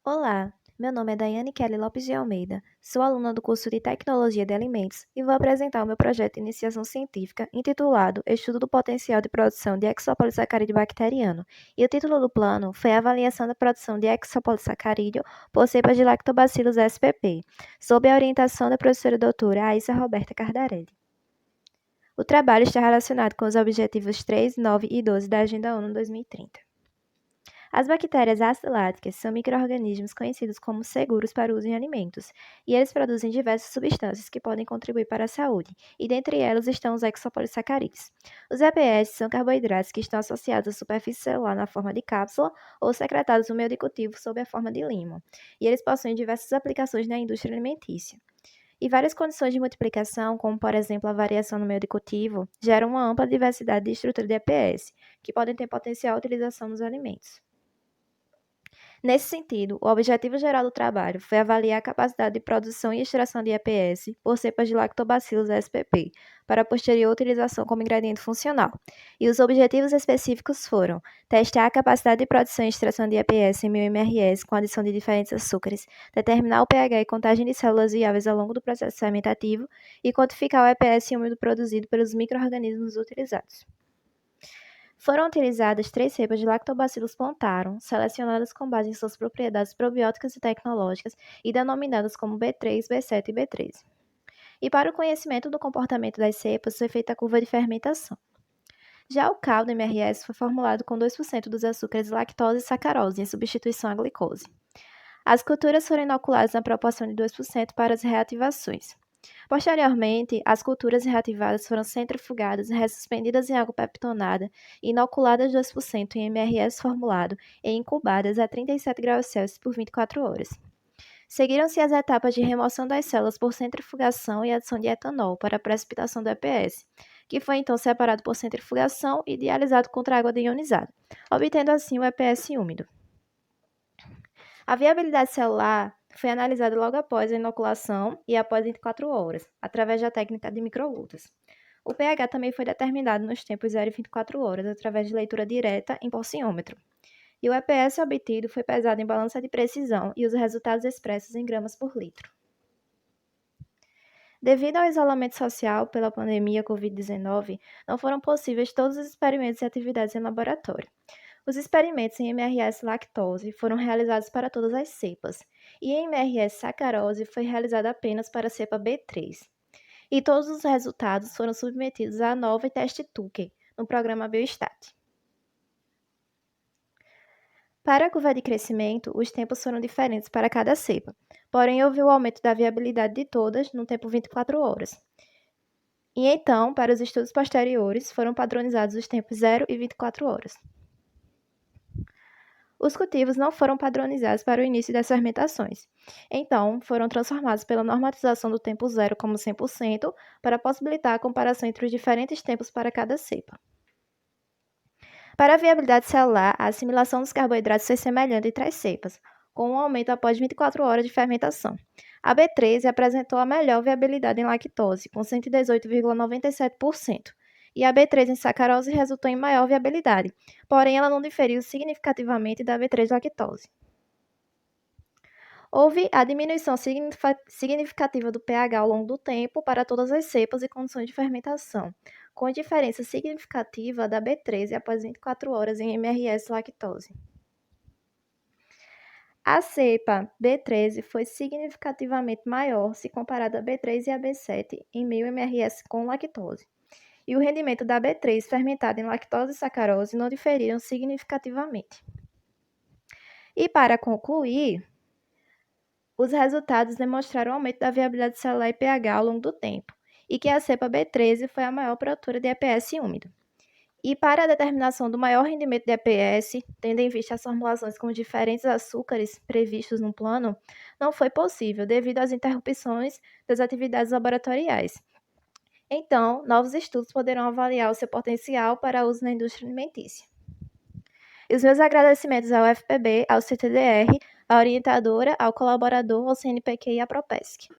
Olá, meu nome é Daiane Kelly Lopes de Almeida, sou aluna do curso de Tecnologia de Alimentos e vou apresentar o meu projeto de iniciação científica intitulado Estudo do Potencial de Produção de Exopolissacarídeo Bacteriano, e o título do plano foi a Avaliação da Produção de Exopolissacarídeo por cepas de Lactobacillus spp, sob a orientação da professora doutora Aissa Roberta Cardarelli. O trabalho está relacionado com os objetivos 3, 9 e 12 da Agenda ONU 2030. As bactérias ácido-láticas são micro-organismos conhecidos como seguros para uso em alimentos, e eles produzem diversas substâncias que podem contribuir para a saúde, e dentre elas estão os exopolissacarídeos. Os EPS são carboidratos que estão associados à superfície celular na forma de cápsula ou secretados no meio de cultivo sob a forma de limo, e eles possuem diversas aplicações na indústria alimentícia. E várias condições de multiplicação, como por exemplo a variação no meio de cultivo, geram uma ampla diversidade de estrutura de EPS, que podem ter potencial utilização nos alimentos. Nesse sentido, o objetivo geral do trabalho foi avaliar a capacidade de produção e extração de EPS por cepas de Lactobacillus spp, para posterior utilização como ingrediente funcional. E os objetivos específicos foram testar a capacidade de produção e extração de EPS em 1000 mRs com adição de diferentes açúcares, determinar o pH e contagem de células viáveis ao longo do processo fermentativo e quantificar o EPS úmido produzido pelos micro-organismos utilizados. Foram utilizadas 3 cepas de Lactobacillus plantarum, selecionadas com base em suas propriedades probióticas e tecnológicas e denominadas como B3, B7 e B13. E para o conhecimento do comportamento das cepas foi feita a curva de fermentação. Já o caldo MRS foi formulado com 2% dos açúcares lactose e sacarose, em substituição à glicose. As culturas foram inoculadas na proporção de 2% para as reativações. Posteriormente, as culturas reativadas foram centrifugadas, ressuspendidas em água peptonada, inoculadas 2% em MRS formulado e incubadas a 37 graus Celsius por 24 horas. Seguiram-se as etapas de remoção das células por centrifugação e adição de etanol para a precipitação do EPS, que foi então separado por centrifugação e dialisado contra água deionizada, obtendo assim o EPS úmido. A viabilidade celular foi analisada logo após a inoculação e após 24 horas, através da técnica de microlutas. O pH também foi determinado nos tempos 0 e 24 horas, através de leitura direta em porciômetro. E o EPS obtido foi pesado em balança de precisão e os resultados expressos em gramas por litro. Devido ao isolamento social pela pandemia Covid-19, não foram possíveis todos os experimentos e atividades em laboratório. Os experimentos em MRS lactose foram realizados para todas as cepas, e em MRS sacarose foi realizado apenas para a cepa B3. E todos os resultados foram submetidos à nova e teste Tucker, no programa Biostat. Para a curva de crescimento, os tempos foram diferentes para cada cepa, porém houve o aumento da viabilidade de todas no tempo 24 horas. E então, para os estudos posteriores, foram padronizados os tempos 0 e 24 horas. Os cultivos não foram padronizados para o início das fermentações, então foram transformados pela normatização do tempo zero como 100% para possibilitar a comparação entre os diferentes tempos para cada cepa. Para a viabilidade celular, a assimilação dos carboidratos foi semelhante entre as cepas, com um aumento após 24 horas de fermentação. A B13 apresentou a melhor viabilidade em lactose, com 118,97%, e a B3 em sacarose resultou em maior viabilidade, porém ela não diferiu significativamente da B3 lactose. Houve a diminuição significativa do pH ao longo do tempo para todas as cepas e condições de fermentação, com diferença significativa da B13 após 24 horas em MRS lactose. A cepa B13 foi significativamente maior se comparada a B3 e a B7 em 1000 mRs com lactose. E o rendimento da B3 fermentada em lactose e sacarose não diferiram significativamente. E para concluir, os resultados demonstraram o aumento da viabilidade celular e pH ao longo do tempo, e que a cepa B13 foi a maior produtora de EPS úmido. E para a determinação do maior rendimento de EPS, tendo em vista as formulações com os diferentes açúcares previstos no plano, não foi possível devido às interrupções das atividades laboratoriais. Então, novos estudos poderão avaliar o seu potencial para uso na indústria alimentícia. E os meus agradecimentos ao FPB, ao CTDR, à orientadora, ao colaborador, ao CNPq e à Propesc.